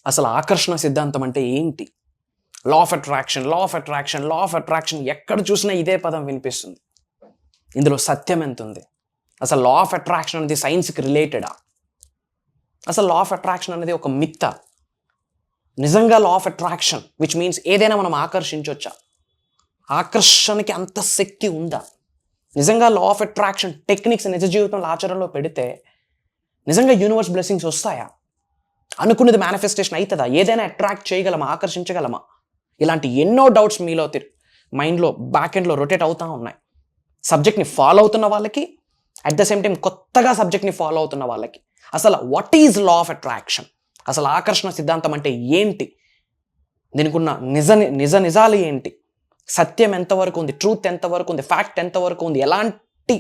అసలు ఆకర్షణ సిద్ధాంతం అంటే ఏంటి? Law of attraction, law of attraction, law of attraction, ఎక్కడ చూసినా ఇదే పదం వినిపిస్తుంది. ఇందులో సత్యం ఎంత ఉంది? అసలు లా ఆఫ్ అట్రాక్షన్ అనేది సైన్స్కి రిలేటెడా? అసలు లా ఆఫ్ అట్రాక్షన్ అనేది ఒక మిత్తా? నిజంగా లా ఆఫ్ అట్రాక్షన్ విచ్ మీన్స్ ఏదైనా మనం ఆకర్షించవచ్చా? ఆకర్షణకి అంత శక్తి ఉందా? నిజంగా లా ఆఫ్ అట్రాక్షన్ టెక్నిక్స్ నిజ జీవితంలో ఆచరణలో పెడితే నిజంగా యూనివర్స్ బ్లెస్సింగ్స్ వస్తాయా? అనుకున్నది మేనిఫెస్టేషన్ అవుతుందా? ఏదైనా అట్రాక్ట్ చేయగలమా? ఆకర్షించగలమా? ఇలాంటి ఎన్నో డౌట్స్ మీలో మైండ్లో బ్యాక్ ఎండ్లో రొటేట్ అవుతూ ఉన్నాయి. సబ్జెక్ట్ని ఫాలో అవుతున్న వాళ్ళకి, అట్ ద సేమ్ టైం కొత్తగా సబ్జెక్ట్ని ఫాలో అవుతున్న వాళ్ళకి. అసలు what is law of attraction? అసలు ఆకర్షణ సిద్ధాంతం అంటే ఏంటి? దీనికి ఉన్న నిజాలు ఏంటి? సత్యం ఎంతవరకు ఉంది? ట్రూత్ ఎంతవరకు ఉంది? ఫ్యాక్ట్ ఎంతవరకు ఉంది? ఎలాంటి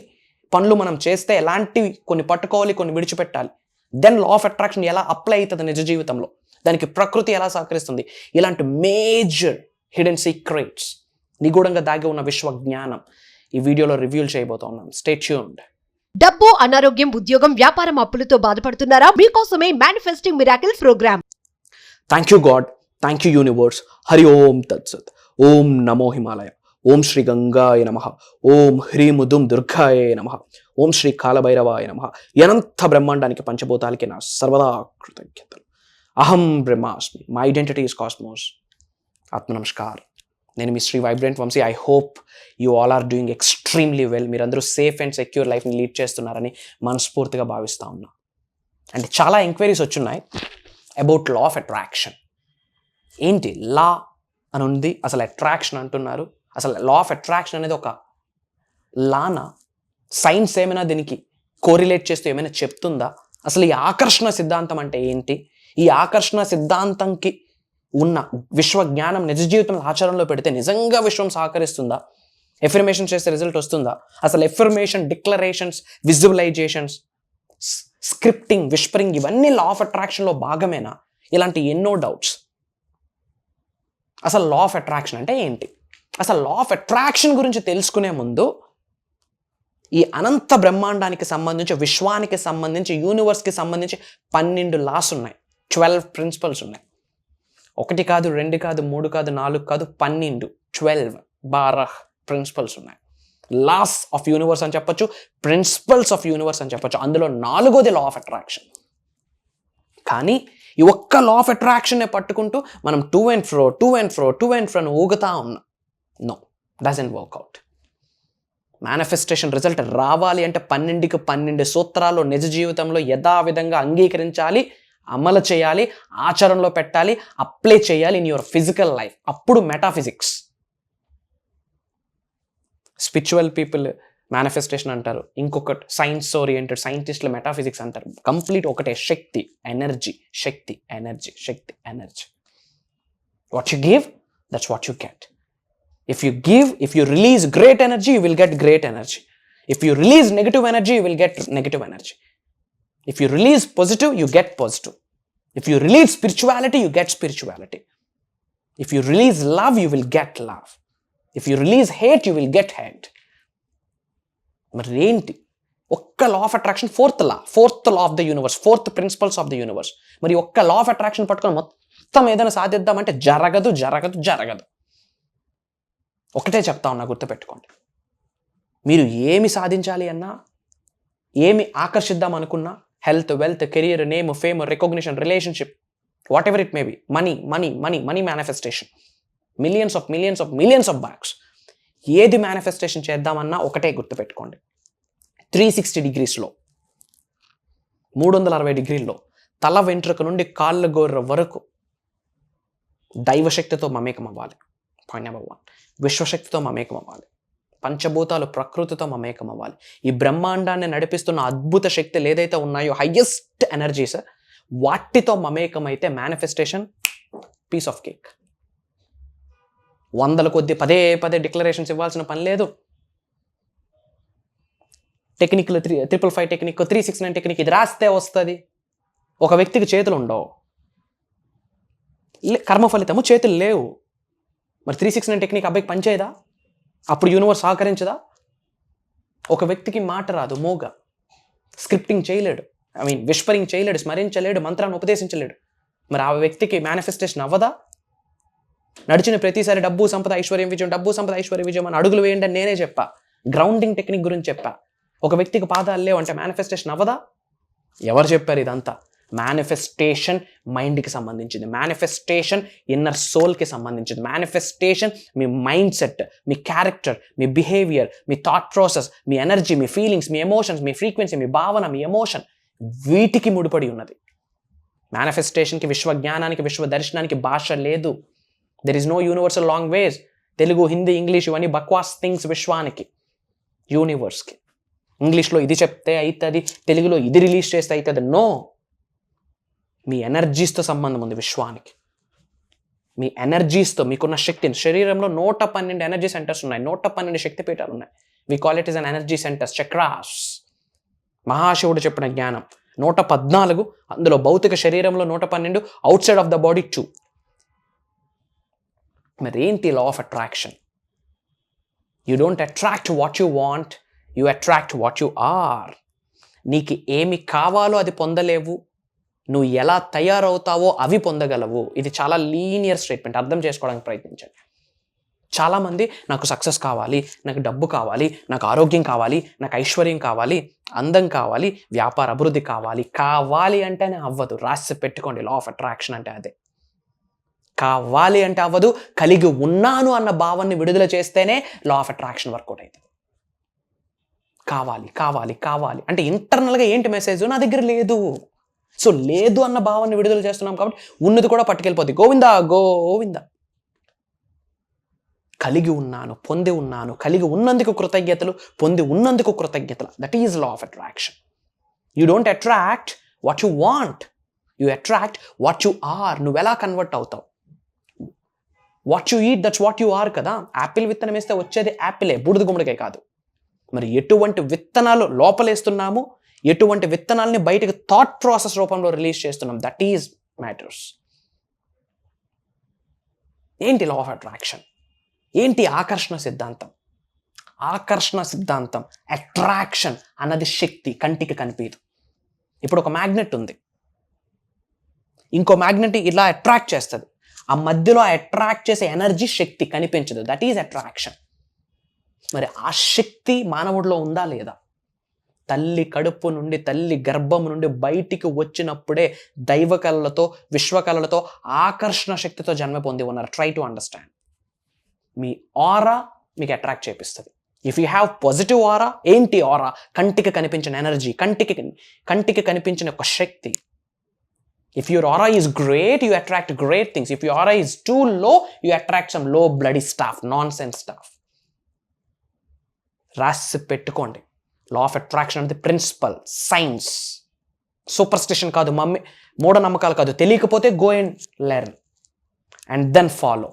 పనులు మనం చేస్తే ఎలాంటివి కొన్ని పట్టుకోవాలి, కొన్ని విడిచిపెట్టాలి? దెన్ లా ఆఫ్ అట్రాక్షన్ ఎలా అప్లై అవుతుంది నిజ జీవితంలో? దానికి ప్రకృతి ఎలా సహకరిస్తుంది? ఇలాంటి మేజర్ హిడెన్ సీక్రెట్స్, నిగూఢంగా దాగి ఉన్న విశ్వ జ్ఞానం ఈ వీడియోలో రివ్యూలు చేయబోతున్నాను. Stay tuned. డబ్బు, అనారోగ్యం, ఉద్యోగం, వ్యాపారం, అప్పులతో బాధపడుతున్నారా? మీకోసమే manifesting miracles program. Thank you god, thank you universe. Hari ఓం తత్సత్. ఓం నమో హిమాలయ. ఓం శ్రీ గంగాయ నమః. ఓం హ్రీం ఉదుం దుర్గాయ నమః. ఓం శ్రీ కాలభైరవాయ నమః. అనంత బ్రహ్మాండానికి పంచభూతాలకి నా సర్వదా కృతజ్ఞతలు. అహం బ్రహ్మాస్మి. My identity is cosmos. ఆత్మ నమస్కార్. నేను మీ Shri vibrant Vamshi. I hope you all are doing extremely well. మీరందరూ సేఫ్ అండ్ సెక్యూర్ లైఫ్ని లీడ్ చేస్తున్నారని మనస్ఫూర్తిగా భావిస్తూ ఉన్నా. అండ్ చాలా ఎంక్వైరీస్ వచ్చున్నాయి అబౌట్ లా ఆఫ్ అట్రాక్షన్. ఏంటి లా అని ఉంది, అసలు అట్రాక్షన్ అంటున్నారు. అసలు లా ఆఫ్ అట్రాక్షన్ అనేది ఒక లానా? సైన్స్ ఏమైనా దీనికి కోరిలేట్ చేస్తూ ఏమైనా చెప్తుందా? అసలు ఈ ఆకర్షణ సిద్ధాంతం అంటే ఏంటి? ఈ ఆకర్షణ సిద్ధాంతంకి ఉన్న విశ్వ జ్ఞానం నిజ జీవితంలో ఆచరణలో పెడితే నిజంగా విశ్వం సహకరిస్తుందా? ఎఫర్మేషన్ చేస్తే రిజల్ట్ వస్తుందా? అసలు affirmation, declarations, visualisations, scripting, whispering ఇవన్నీ లా ఆఫ్ అట్రాక్షన్లో భాగమేనా? ఇలాంటి ఎన్నో డౌట్స్. అసలు లా ఆఫ్ అట్రాక్షన్ అంటే ఏంటి? అసలు లా ఆఫ్ అట్రాక్షన్ గురించి తెలుసుకునే ముందు ఈ అనంత బ్రహ్మాండానికి సంబంధించి, విశ్వానికి సంబంధించి, యూనివర్స్కి సంబంధించి 12 లాస్ ఉన్నాయి, 12 ప్రిన్సిపల్స్ ఉన్నాయి. 1 కాదు, 2 కాదు, 3 కాదు, 4 కాదు, 12, 12 ప్రిన్సిపల్స్ ఉన్నాయి. లాస్ ఆఫ్ యూనివర్స్ అని చెప్పొచ్చు, ప్రిన్సిపల్స్ ఆఫ్ యూనివర్స్ అని చెప్పొచ్చు. అందులో 4వది లా ఆఫ్ అట్రాక్షన్. కానీ ఈ ఒక్క లా ఆఫ్ అట్రాక్షన్నే పట్టుకుంటూ మనం టూ అండ్ ఫ్రో ఊగుతా ఉన్నాం. No, doesn't work out. Manifestation result రావాలి అంటే 12కి 12 సూత్రాలు నిజ జీవితంలో యథావిధంగా అంగీకరించాలి, అమలు చేయాలి, ఆచరణలో పెట్టాలి, అప్లై చేయాలి ఇన్ యువర్ ఫిజికల్ లైఫ్. అప్పుడు మెటాఫిజిక్స్. స్పిరిచువల్ పీపుల్ మేనిఫెస్టేషన్ అంటారు, ఇంకొకటి సైన్స్ ఓరియంటెడ్ సైంటిస్టులు మెటాఫిజిక్స్ అంటారు. కంప్లీట్ ఒకటే, శక్తి, ఎనర్జీ, శక్తి, ఎనర్జీ, శక్తి, energy. What you give, that's what you get. If you release great energy, you will get great energy. If you release negative energy, you will get negative energy. If you release positive, you get positive. If you release spirituality, you get spirituality. If you release love, you will get love. If you release hate, you will get hate. మరి ఏంటి? ఒక్క law of attraction, fourth law of the universe, 4th principles of the universe. మరి ఒక్క law of attraction పట్టుకొని మొత్తం ఏదైనా సాధిద్దామంటే జరగదు. ఒకటే చెప్తా ఉన్నా, గుర్తుపెట్టుకోండి. మీరు ఏమి సాధించాలి అన్నా, ఏమి ఆకర్షిద్దాం అనుకున్నా, health, wealth, career, name, fame, recognition, relationship, what ever it may be, money manifestation, millions of backs, ఏది మేనిఫెస్టేషన్ చేద్దామన్నా ఒకటే గుర్తుపెట్టుకోండి. 360 డిగ్రీస్లో, 360 డిగ్రీల్లో, తల వెంట్రుక నుండి కాళ్ళ గోర్ర వరకు దైవశక్తితో మమేకం అవ్వాలి. Point number 1. విశ్వశక్తితో మమేకం అవ్వాలి. పంచభూతాలు, ప్రకృతితో మమేకం అవ్వాలి. ఈ బ్రహ్మాండాన్ని నడిపిస్తున్న అద్భుత శక్తులు ఏదైతే ఉన్నాయో, హైయెస్ట్ ఎనర్జీస్, వాటితో మమేకం అయితే మేనిఫెస్టేషన్ పీస్ ఆఫ్ కేక్. 100 కొద్ది పదే డిక్లరేషన్స్ ఇవ్వాల్సిన పని లేదు. టెక్నిక్లు 355 టెక్నిక్, 369 టెక్నిక్ ఇది రాస్తే వస్తుంది. ఒక వ్యక్తికి చేతులు ఉండవు, కర్మ ఫలితము చేతులు లేవు. మరి 369 టెక్నిక్ అబ్బాయికి పనిచేయదా? అప్పుడు యూనివర్స్ సహకరించదా? ఒక వ్యక్తికి మాట రాదు, మోగ, స్క్రిప్టింగ్ చేయలేడు, విస్పరింగ్ చేయలేడు, స్మరించలేడు, మంత్రాన్ని ఉపదేశించలేడు. మరి ఆ వ్యక్తికి మేనిఫెస్టేషన్ అవ్వదా? నడిచిన ప్రతిసారి డబ్బు సంపద ఐశ్వర్యం విజయం, డబ్బు సంపద ఐశ్వర్య విజయం అని అడుగులు వేయండి అని నేనే చెప్పా. గ్రౌండింగ్ టెక్నిక్ గురించి చెప్పా. ఒక వ్యక్తికి పాదాలు లేవు అంటే మేనిఫెస్టేషన్ అవ్వదా? ఎవరు చెప్పారు ఇదంతా? మేనిఫెస్టేషన్ మైండ్కి సంబంధించింది, మేనిఫెస్టేషన్ ఇన్నర్ సోల్కి సంబంధించింది, మేనిఫెస్టేషన్ మీ మైండ్ సెట్, మీ క్యారెక్టర్, మీ బిహేవియర్, మీ థాట్ ప్రాసెస్, మీ ఎనర్జీ, మీ ఫీలింగ్స్, మీ ఎమోషన్స్, మీ ఫ్రీక్వెన్సీ, మీ భావన, మీ ఎమోషన్, వీటికి ముడిపడి ఉన్నది. మేనిఫెస్టేషన్కి, విశ్వజ్ఞానానికి, విశ్వ దర్శనానికి భాష లేదు. There is no universal language. Telugu, Hindi, English ఇవన్నీ బక్వాస్ థింగ్స్ విశ్వానికి, యూనివర్స్కి. ఇంగ్లీష్లో ఇది చెప్తే అవుతుంది, తెలుగులో ఇది రిలీజ్ చేస్తే అవుతుంది. నో, మీ ఎనర్జీస్తో సంబంధం ఉంది విశ్వానికి. మీ ఎనర్జీస్తో, మీకున్న శక్తిని. శరీరంలో 112 ఎనర్జీ సెంటర్స్ ఉన్నాయి, 112 శక్తిపీఠాలు ఉన్నాయి. We call it is an energy centres, chakras. మహాశివుడు చెప్పిన జ్ఞానం 114, అందులో భౌతిక శరీరంలో 112, outside of the body 2. మరి ఏంటి law of attraction? You don't attract what you want, you attract what you are. నీకు ఏమి కావాలో అది పొందలేవు, నువ్వు ఎలా తయారవుతావో అవి పొందగలవు. ఇది చాలా లీనియర్ స్టేట్మెంట్, అర్థం చేసుకోవడానికి ప్రయత్నించండి. చాలామంది నాకు సక్సెస్ కావాలి, నాకు డబ్బు కావాలి, నాకు ఆరోగ్యం కావాలి, నాకు ఐశ్వర్యం కావాలి, అందం కావాలి, వ్యాపార అభివృద్ధి కావాలి అంటేనే అవ్వదు. రాసి పెట్టుకోండి, లా ఆఫ్ అట్రాక్షన్ అంటే అదే. కావాలి అంటే అవ్వదు, కలిగి ఉన్నాను అన్న భావాన్ని విడుదల చేస్తేనే లా ఆఫ్ అట్రాక్షన్ వర్కౌట్ అవుతుంది. కావాలి కావాలి కావాలి అంటే ఇంటర్నల్గా ఏంటి మెసేజ్? నా దగ్గర లేదు. సో లేదు అన్న భావాన్ని విడుదల చేస్తున్నాం కాబట్టి ఉన్నది కూడా పట్టుకెళ్ళిపోద్ది. గోవిందా గోవిందా. కలిగి ఉన్నాను, పొంది ఉన్నాను, కలిగి ఉన్నందుకు కృతజ్ఞతలు, పొంది ఉన్నందుకు కృతజ్ఞతలు. That is law of attraction. You don't attract what you want, you attract what you are. నువ్వు ఎలా కన్వర్ట్ అవుతావు? What you eat, that's what you are కదా. యాపిల్ విత్తనం వేస్తే వచ్చేది యాపిలే, బూడిద గుమ్మడికాయ కాదు. మరి ఎటువంటి విత్తనాలు లోపలేస్తున్నాము, ఎటువంటి విత్తనాలని బయటకు థాట్ ప్రాసెస్ రూపంలో రిలీజ్ చేస్తున్నాం, దట్ ఈజ్ మ్యాటర్స్. ఏంటి లా ఆఫ్ అట్రాక్షన్? ఏంటి ఆకర్షణ సిద్ధాంతం? ఆకర్షణ సిద్ధాంతం, అట్రాక్షన్ అన్నది శక్తి, కంటికి కనిపించదు. ఇప్పుడు ఒక మ్యాగ్నెట్ ఉంది, ఇంకో మ్యాగ్నెట్ ఇలా అట్రాక్ట్ చేస్తుంది. ఆ మధ్యలో అట్రాక్ట్ చేసే ఎనర్జీ శక్తి కనిపించదు, దట్ ఈజ్ అట్రాక్షన్. మరి ఆ శక్తి మానవుడిలో ఉందా లేదా? తల్లి కడుపు నుండి, తల్లి గర్భం నుండి బయటికి వచ్చినప్పుడే దైవ కళలతో, విశ్వకళలతో, ఆకర్షణ శక్తితో జన్మ పొంది ఉన్నారు. Try to understand. మీ ఆరా మీకు అట్రాక్ట్ చేపిస్తుంది. If you have positive aura, ఏంటి ఆరా? కంటికి కనిపించిన ఎనర్జీ, కంటికి కనిపించిన ఒక శక్తి. If your aura is great, you attract great things. If your aura is too low, you attract some low bloody stuff, nonsense stuff. రాసి పెట్టుకోండి. Law of attraction అనేది principle, science, superstition కాదు, మూఢనమ్మకాలు కాదు. తెలియకపోతే go and learn and then follow.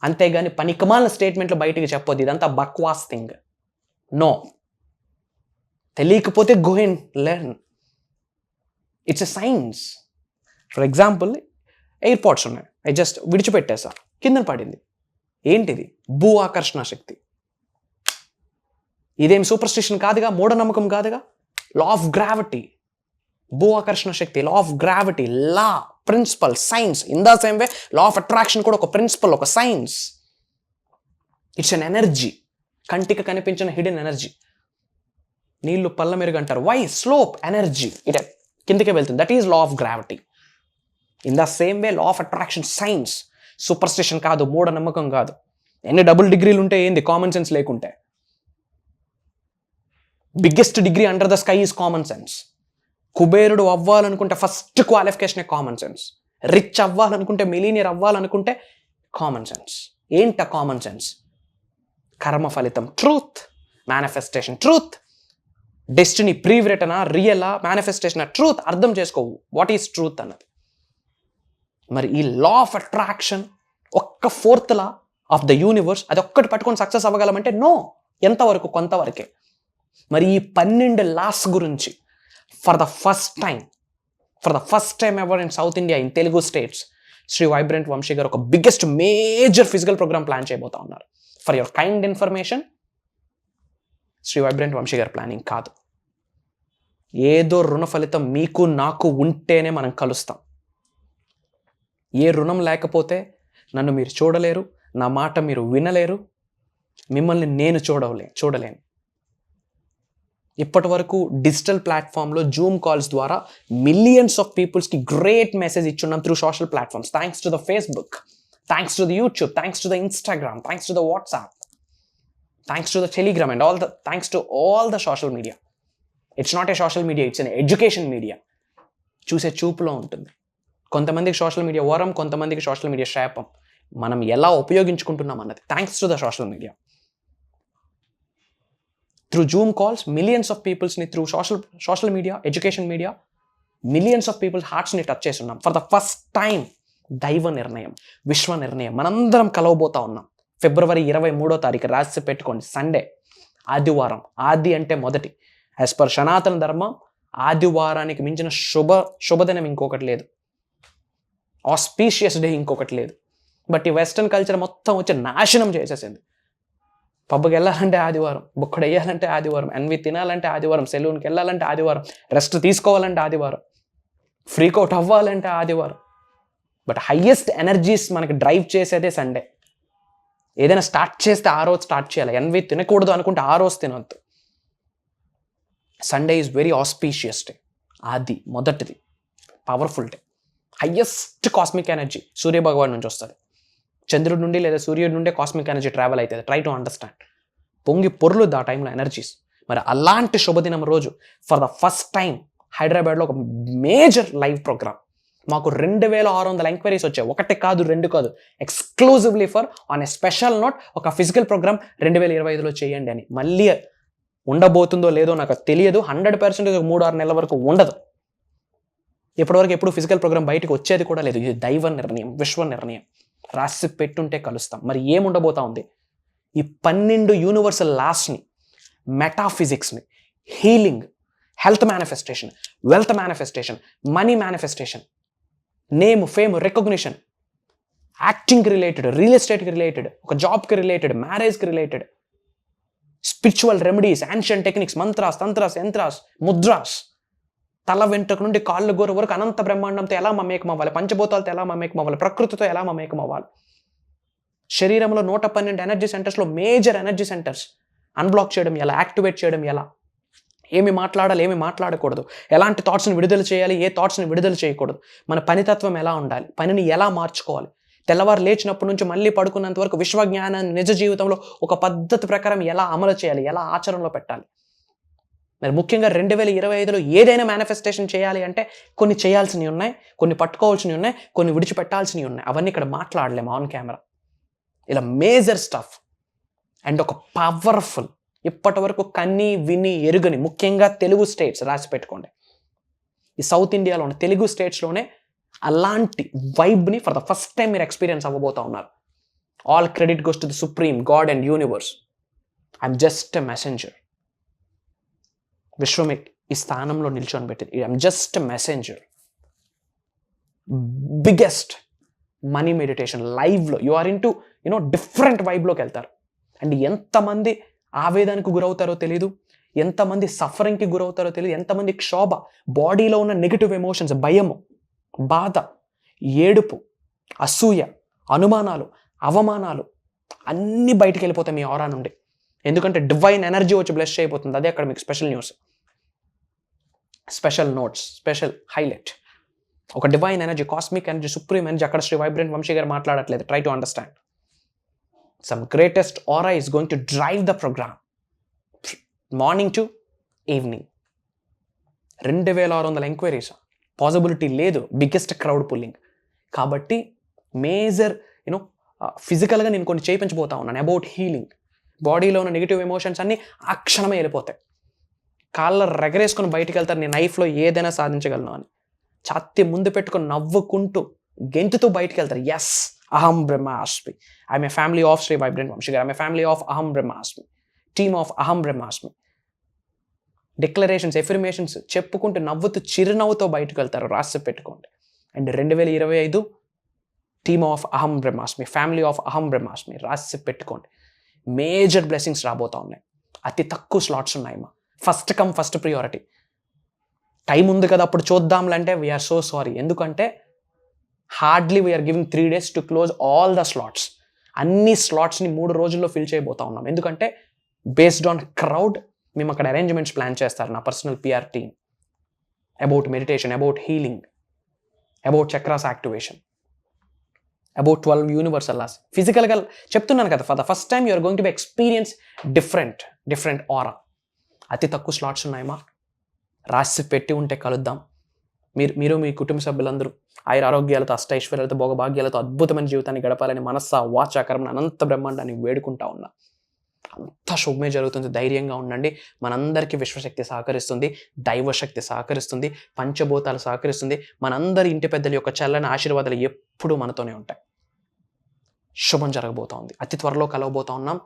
అంతేగాని పనికిమాలిన స్టేట్మెంట్లు బయటికి చెప్పొద్దు, ఇదంతా బక్వాస్ థింగ్. నో, తెలియకపోతే go and learn. It's a science. For example, airports ఉన్నాయి, అవి జస్ట్ విడిచిపెట్టేసా, కింద పడింది. ఏంటిది? భూ ఆకర్షణ శక్తి. ఇదేం సూపర్స్టిషన్ కాదుగా, మూఢనమ్మకం కాదుగా. లా ఆఫ్ గ్రావిటీ, భూ ఆకర్షణ శక్తి, law of gravity, law, principle, science. In the same way law of attraction కూడా ఒక ప్రిన్సిపల్, ఒక సైన్స్. ఇట్స్ అన్ ఎనర్జీ, కంటికి కనిపించిన హిడెన్ ఎనర్జీ. నీళ్లు పళ్ళ మెరుగు అంటారు. వై? స్లోప్, ఎనర్జీ, ఇట్ కిందకే వెళ్తుంది. That is law of gravity. In the same way law of attraction science, superstition కాదు, మూఢనమ్మకం కాదు. ఎన్ని డబుల్ డిగ్రీలు ఉంటే ఏంది కామన్ సెన్స్ లేకుంటే? Biggest degree under the sky is common sense. కుబేరుడు అవ్వాలనుకుంటే ఫస్ట్ క్వాలిఫికేషనే కామన్ సెన్స్. రిచ్ అవ్వాలనుకుంటే, మిలీనియర్ అవ్వాలనుకుంటే కామన్ సెన్స్. ఏంట కామన్ సెన్స్? కర్మ ఫలితం, ట్రూత్, మేనిఫెస్టేషన్, ట్రూత్. డెస్టినీ, ప్రీవ్రిటనా, రియలా, మేనిఫెస్టేషన్, ట్రూత్. అర్థం చేసుకోవు వాట్ ఈస్ ట్రూత్ అన్నది. మరి ఈ లా ఆఫ్ అట్రాక్షన్ ఒక్క fourth law of the universe, అది ఒక్కటి పట్టుకొని సక్సెస్ అవ్వగలమంటే నో. ఎంతవరకు? కొంతవరకే. మరి ఈ 12 లాస్ గురించి for the first time ever in South India, in Telugu states, Shri vibrant Vamshi garu ఒక biggest major physical programme plan చేయబోతా ఉన్నారు. For your kind information, Shri vibrant Vamshi garu planning కాదు. ఏదో రుణ ఫలితం మీకు నాకు ఉంటేనే మనం కలుస్తాం. ఏ రుణం లేకపోతే నన్ను మీరు చూడలేరు, నా మాట మీరు వినలేరు, మిమ్మల్ని నేను చూడలేను. ఇప్పటి వరకు డిజిటల్ ప్లాట్ఫామ్లో జూమ్ కాల్స్ ద్వారా మిలియన్స్ ఆఫ్ పీపుల్స్కి గ్రేట్ మెసేజ్ ఇచ్చున్నాం through social platforms. Thanks to the Facebook, thanks to the YouTube, thanks to the Instagram, thanks to the WhatsApp, thanks to the Telegram and thanks to all the social media. It's not a social media, it's an education media. చూసే చూపులో ఉంటుంది. కొంతమందికి social media వరం, కొంతమందికి social media శాపం. మనం ఎలా ఉపయోగించుకుంటున్నాం అన్నది. Thanks to the social media. Through Zoom calls millions of పీపుల్స్ని, through social media, education media, millions of peoples హార్ట్స్ని టచ్ చేస్తున్నాం. ఫర్ ద ఫస్ట్ టైం దైవ నిర్ణయం, విశ్వ నిర్ణయం మనందరం కలవబోతా ఉన్నాం. February 23 రాసి పెట్టుకోండి. సండే, ఆదివారం. ఆది అంటే మొదటి. యాజ్ పర్ సనాతన ధర్మం ఆదివారానికి మించిన శుభదినం ఇంకొకటి లేదు. ఆస్పీషియస్ డే ఇంకొకటి లేదు. బట్ ఈ వెస్టర్న్ కల్చర్ మొత్తం వచ్చి నాశనం చేసేసింది. పబ్కి వెళ్ళాలంటే ఆదివారం, బుక్కడు వేయాలంటే ఆదివారం, ఎన్వి తినాలంటే ఆదివారం, సెలూన్కి వెళ్ళాలంటే ఆదివారం, రెస్ట్ తీసుకోవాలంటే ఆదివారం, ఫ్రీకౌట్ అవ్వాలంటే ఆదివారం. బట్ హయ్యెస్ట్ ఎనర్జీస్ మనకి డ్రైవ్ చేసేదే సండే. ఏదైనా స్టార్ట్ చేస్తే ఆ రోజు స్టార్ట్ చేయాలి. ఎన్వి తినకూడదు అనుకుంటే ఆ రోజు తినవద్దు. Sunday is very auspicious day. ఆది మొదటిది, powerful day. Highest cosmic energy Suryabhagavan నుంచి వస్తుంది. చంద్రుడి నుండి లేదా సూర్యుడి నుండే కాస్మిక్ ఎనర్జీ ట్రావెల్ అవుతుంది. Try to understand. పొంగి పొర్లుద్ది ఆ టైంలో ఎనర్జీస్. మరి అలాంటి శుభదినం రోజు ఫర్ ద ఫస్ట్ టైం హైదరాబాద్లో ఒక మేజర్ లైవ్ ప్రోగ్రామ్. మాకు 2600 ఎంక్వైరీస్ వచ్చాయి. 1 కాదు 2 కాదు. Exclusively for on a special note ఒక ఫిజికల్ ప్రోగ్రామ్ 2025లో చేయండి అని. మళ్ళీ ఉండబోతుందో లేదో నాకు తెలియదు. 100% 3-6 నెలల వరకు ఉండదు. ఇప్పటివరకు ఎప్పుడు ఫిజికల్ ప్రోగ్రామ్ బయటకు వచ్చేది కూడా లేదు. ఇది దైవ నిర్ణయం, విశ్వ నిర్ణయం. రాసి పెట్టుంటే కలుస్తాం. మరి ఏముండబోతా ఉంది? ఈ 12 యూనివర్సల్ లాస్ని, మెటాఫిజిక్స్ని, healing, health manifestation, wealth manifestation, money manifestation, name, fame, recognition, యాక్టింగ్కి రిలేటెడ్, రియల్ ఎస్టేట్కి రిలేటెడ్, ఒక జాబ్కి రిలేటెడ్, మ్యారేజ్కి related, spiritual remedies, ancient techniques, mantras, tantras, yantras, mudras, తల వెంట్రుక నుండి కాళ్ళు గోరు వరకు అనంత బ్రహ్మాండంతో ఎలా మమేకం అవ్వాలి, పంచభూతాలతో ఎలా మమేకం అవ్వాలి, ప్రకృతితో ఎలా మమేకం అవ్వాలి, శరీరంలో 112 ఎనర్జీ సెంటర్స్లో మేజర్ ఎనర్జీ సెంటర్స్ అన్బ్లాక్ చేయడం ఎలా, యాక్టివేట్ చేయడం ఎలా, ఏమి మాట్లాడాలి, ఏమి మాట్లాడకూడదు, ఎలాంటి థాట్స్ని విడుదల చేయాలి, ఏ థాట్స్ని విడుదల చేయకూడదు, మన పనితత్వం ఎలా ఉండాలి, పనిని ఎలా మార్చుకోవాలి, తెల్లవారు లేచినప్పటి నుంచి మళ్ళీ పడుకున్నంత వరకు విశ్వజ్ఞానాన్ని నిజ జీవితంలో ఒక పద్ధతి ప్రకారం ఎలా అమలు చేయాలి, ఎలా ఆచరణలో పెట్టాలి. మరి ముఖ్యంగా 2025లో ఏదైనా మేనిఫెస్టేషన్ చేయాలి అంటే కొన్ని చేయాల్సినవి ఉన్నాయి, కొన్ని పట్టుకోవాల్సినవి ఉన్నాయి, కొన్ని విడిచిపెట్టాల్సినవి ఉన్నాయి. అవన్నీ ఇక్కడ మాట్లాడలేము ఆన్ కెమెరా. ఇలా మేజర్ స్టఫ్ అండ్ ఒక పవర్ఫుల్, ఇప్పటి వరకు కన్ని విని ఎరుగని, ముఖ్యంగా తెలుగు స్టేట్స్ రాసి పెట్టుకోండి. ఈ సౌత్ ఇండియాలో ఉన్న తెలుగు స్టేట్స్లోనే అలాంటి వైబ్ని ఫర్ ద ఫస్ట్ టైం మీరు ఎక్స్పీరియన్స్ అవ్వబోతా ఉన్నారు. All credit goes to the supreme god and universe. I'm just a messenger. విశ్వం ఈ స్థానంలో నిల్చొని పెట్టింది. I'm just a messenger. Biggest money meditation లైవ్లో you are into different వైబ్లోకి వెళ్తారు. అండ్ ఎంతమంది ఆవేదనకు గురవుతారో తెలీదు, ఎంతమంది సఫరింగ్కి గురవుతారో తెలియదు, ఎంతమంది క్షోభ, బాడీలో ఉన్న నెగిటివ్ ఎమోషన్స్, భయము, బాధ, ఏడుపు, అసూయ, అనుమానాలు, అవమానాలు అన్నీ బయటికి వెళ్ళిపోతాయి మీ ఆరా నుండి. ఎందుకంటే డివైన్ ఎనర్జీ వచ్చి బ్లెస్ అయిపోతుంది. అదే అక్కడ మీకు special news, special notes, special highlight. ఒక divine energy, cosmic energy, supreme energy. అక్కడ శ్రీ వైబ్రెంట్ వంశీ గారు మాట్లాడట్లేదు. Try to understand. Some greatest aura is going to drive the program. Morning to evening. 2600 enquiries. Possibility లేదు. Biggest crowd pulling. కాబట్టి major ఫిజికల్గా నేను కొన్ని చేయించబోతా ఉన్నాను అబౌట్ హీలింగ్. బాడీలో ఉన్న నెగిటివ్ ఎమోషన్స్ అన్నీ ఆ క్షణమే వెళ్ళిపోతాయి. కాళ్ళ రెగరేసుకొని బయటికి వెళ్తారు, నేను లైఫ్లో ఏదైనా సాధించగలను అని. ఛాతీ ముందు పెట్టుకొని నవ్వుకుంటూ గెంతుతూ బయటికి వెళ్తారు. ఎస్, అహం బ్రహ్మాస్మి. I'm a family of Shri vibrant Vamshi గారు. ఐఎమ్ ఏ ఫ్యామిలీ ఆఫ్ అహం బ్రహ్మాస్మి, టీమ్ ఆఫ్ అహం బ్రహ్మాస్మి. డిక్లరేషన్స్, ఎఫర్మేషన్స్ చెప్పుకుంటూ నవ్వుతూ చిరునవ్వుతో బయటకు వెళ్తారు. రాసి పెట్టుకోండి. అండ్ 2025 టీమ్ ఆఫ్ అహం బ్రహ్మాస్మి, ఫ్యామిలీ ఆఫ్ అహం బ్రహ్మాస్మి రాసి పెట్టుకోండి. మేజర్ బ్లెస్సింగ్స్ రాబోతా ఉన్నాయి. అతి తక్కువ స్లాట్స్ ఉన్నాయమ్మా. First come first priority. Time ఉంది కదా అప్పుడు చూద్దాంలంటే వీఆర్ సో సారీ. ఎందుకంటే hardly we are giving 3 days to close all the slots. అన్ని స్లాట్స్ని 3 రోజుల్లో ఫిల్ చేయబోతా ఉన్నాం. ఎందుకంటే బేస్డ్ ఆన్ క్రౌడ్ మేము అక్కడ అరేంజ్మెంట్స్ ప్లాన్ చేస్తారు నా personal PR team. About meditation, about healing, about chakras activation, about 12 universal laws. ఫిజికల్గా చెప్తున్నాను కదా, for the first time you're going to be experience different aura. అతి తక్కువ స్లాట్స్ ఉన్నాయమ్మా, రాసి పెట్టి ఉంటే కలుద్దాం. మీరు మీ కుటుంబ సభ్యులందరూ ఆరోగ్యాలతో, అష్టైశ్వర్యాలతో, భోగభాగ్యాలతో అద్భుతమైన జీవితాన్ని గడపాలని మనస్స వాచ కర్మ అనంత బ్రహ్మాండాన్ని వేడుకుంటా ఉన్నా. అంతా శుభమే జరుగుతుంది. ధైర్యంగా ఉండండి. మనందరికీ విశ్వశక్తి సహకరిస్తుంది, దైవశక్తి సహకరిస్తుంది, పంచభూతాలు సహకరిస్తుంది. మనందరి ఇంటి పెద్దల యొక్క చల్లని ఆశీర్వాదాలు ఎప్పుడూ మనతోనే ఉంటాయి. శుభం జరగబోతా ఉంది. అతి త్వరలో కలవబోతా ఉన్నాం.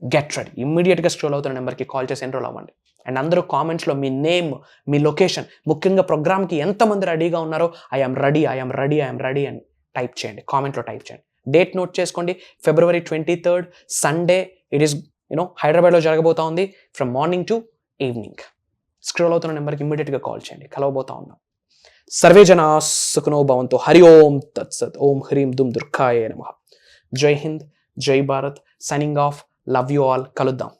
Get ready. ఇమ్మీడియట్గా స్క్రోల్ అవుతున్న నెంబర్కి కాల్ చేసి ఎన్రోల్ అవ్వండి. అండ్ అందరూ కామెంట్స్లో మీ నేమ్, మీ లొకేషన్, ముఖ్యంగా ప్రోగ్రామ్కి ఎంతమంది రెడీగా ఉన్నారో ఐఎమ్ రెడీ అని టైప్ చేయండి. కామెంట్లో టైప్ చేయండి. డేట్ నోట్ చేసుకోండి. February 23rd Sunday. It is హైదరాబాద్లో జరగబోతా ఉంది from morning to evening. Scroll అవుతున్న నెంబర్కి ఇమ్మీడియట్గా కాల్ చేయండి. కలవబోతా ఉన్నాం. సర్వే జనా సుఖనో భవంతు. హరి ఓం తత్సత్. ఓం హ్రీం దుమ్ దుర్గాయ నమః. జై హింద్, జై Bharat. Signing off. Love you all. కలుద్దాం.